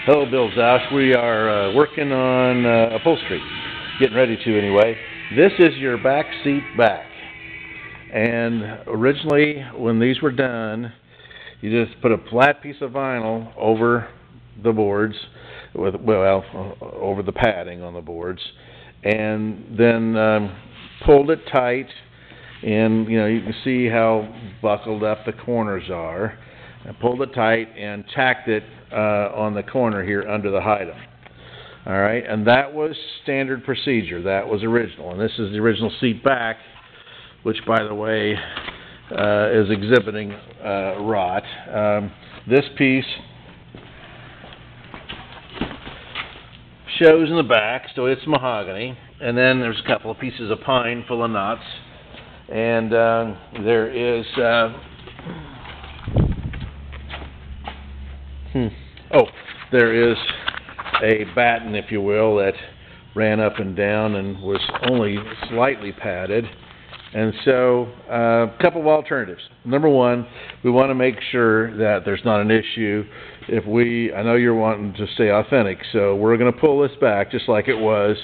Hello, Bill Zausch. We are working on upholstery, getting ready to anyway. This is your back seat back. And originally, when these were done, you just put a flat piece of vinyl over the boards, over the padding on the boards, and then pulled it tight. And you can see how buckled up the corners are. I pulled it tight and tacked it on the corner here under the item. All right, and that was standard procedure. That was original, and this is the original seat back, which, by the way, is exhibiting rot. This piece shows in the back, so it's mahogany, and then there's a couple of pieces of pine full of knots, and there is there is a batten, if you will, that ran up and down and was only slightly padded. And so a couple of alternatives. Number one, we want to make sure that there's not an issue. I know you're wanting to stay authentic, so we're going to pull this back just like it was.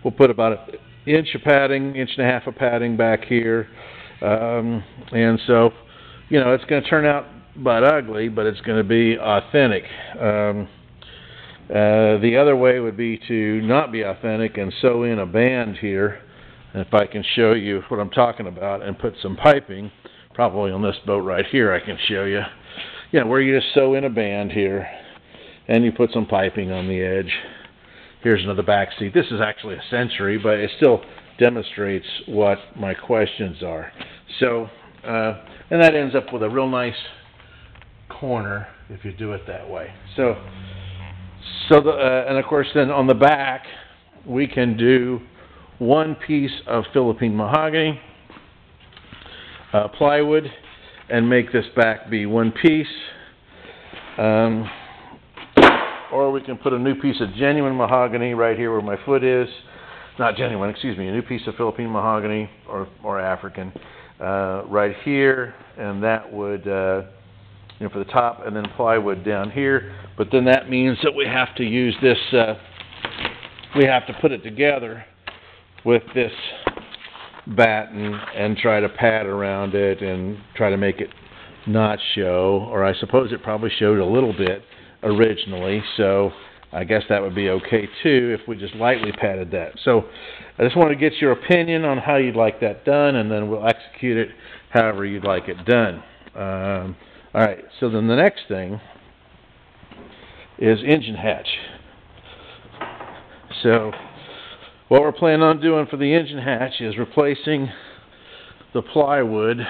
We'll put about an inch of padding, inch and a half of padding back here. And so, it's going to turn out but ugly, but it's going to be authentic. The other way would be to not be authentic and sew in a band here. And if I can show you what I'm talking about and put some piping, probably on this boat right here I can show you. Where you just sew in a band here and you put some piping on the edge. Here's another back seat. This is actually a Century, but it still demonstrates what my questions are. So, and that ends up with a real nice corner if you do it that way. And of course then on the back we can do one piece of Philippine mahogany, plywood, and make this back be one piece. Or we can put a new piece of genuine mahogany right here where my foot is. Not genuine, excuse me, a new piece of Philippine mahogany or African right here, and that would for the top, and then plywood down here. But then that means that we have to use this, we have to put it together with this batten and try to pad around it and try to make it not show, or I suppose it probably showed a little bit originally, so I guess that would be okay too if we just lightly padded that. So I just want to get your opinion on how you'd like that done, and then we'll execute it however you'd like it done. All right, so then the next thing is engine hatch. So what we're planning on doing for the engine hatch is replacing the plywood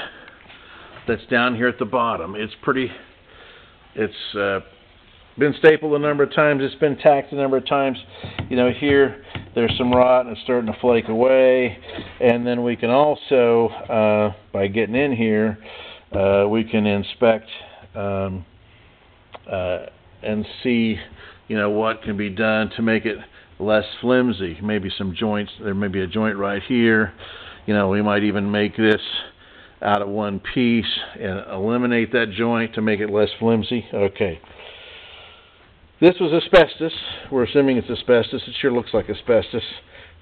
that's down here at the bottom. It's been stapled a number of times, it's been tacked a number of times. Here there's some rot and it's starting to flake away, and then we can also, by getting in here, we can inspect and see, what can be done to make it less flimsy. Maybe some joints. There may be a joint right here. We might even make this out of one piece and eliminate that joint to make it less flimsy. Okay. This was asbestos. We're assuming it's asbestos. It sure looks like asbestos.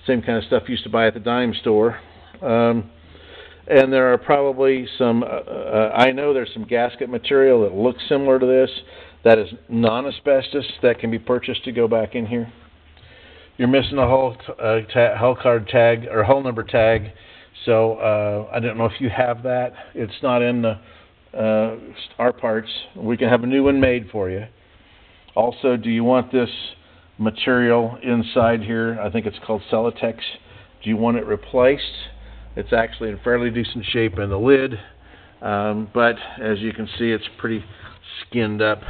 Same kind of stuff you used to buy at the dime store. And there are probably some, I know there's some gasket material that looks similar to this that is non-asbestos that can be purchased to go back in here. You're missing a hull card tag or hull number tag, so I don't know if you have that. It's not in our parts. We can have a new one made for you. Also, do you want this material inside here? I think it's called Celotex. Do you want it replaced? It's actually in fairly decent shape in the lid, but as you can see, it's pretty skinned up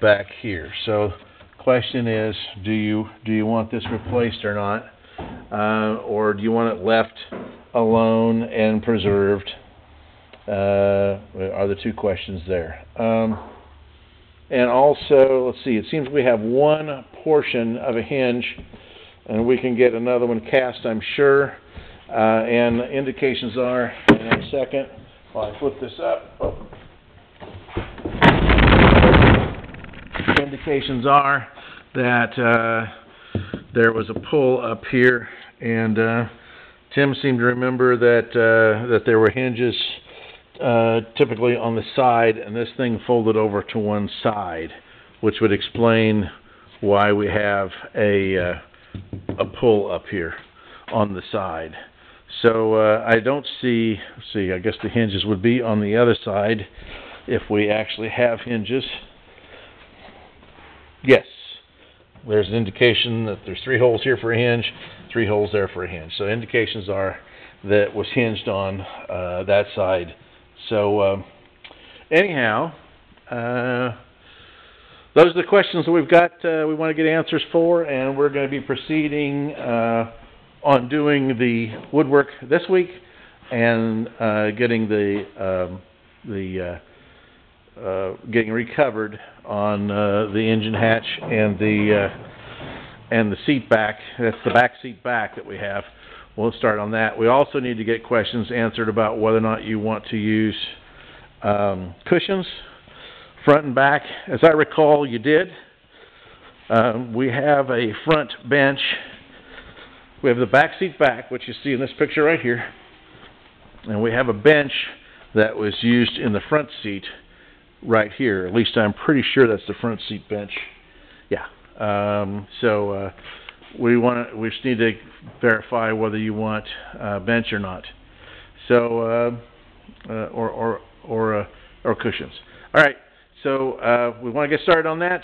back here. So question is, do you want this replaced or not, or do you want it left alone and preserved? Are the two questions there. And also, let's see, it seems we have one portion of a hinge, and we can get another one cast, I'm sure. And indications are, in a second, while I flip this up, indications are that there was a pull up here, and Tim seemed to remember that there were hinges typically on the side, and this thing folded over to one side, which would explain why we have a pull up here on the side. So I don't see, I guess the hinges would be on the other side if we actually have hinges. Yes, there's an indication that there's 3 holes here for a hinge, 3 holes there for a hinge. So indications are that it was hinged on that side. So anyhow, those are the questions that we've got, we want to get answers for, and we're going to be proceeding on doing the woodwork this week and getting getting recovered on the engine hatch and the seat back. That's the back seat back that we have. We'll start on that. We also need to get questions answered about whether or not you want to use cushions, front and back. As I recall, you did. We have a front bench. We have the back seat back, which you see in this picture right here. And we have a bench that was used in the front seat right here. At least I'm pretty sure that's the front seat bench. Yeah. We just need to verify whether you want bench or not. So or cushions. All right. So we want to get started on that.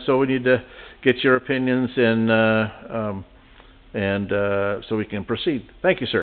So we need to get your opinions and so we can proceed. Thank you, sir.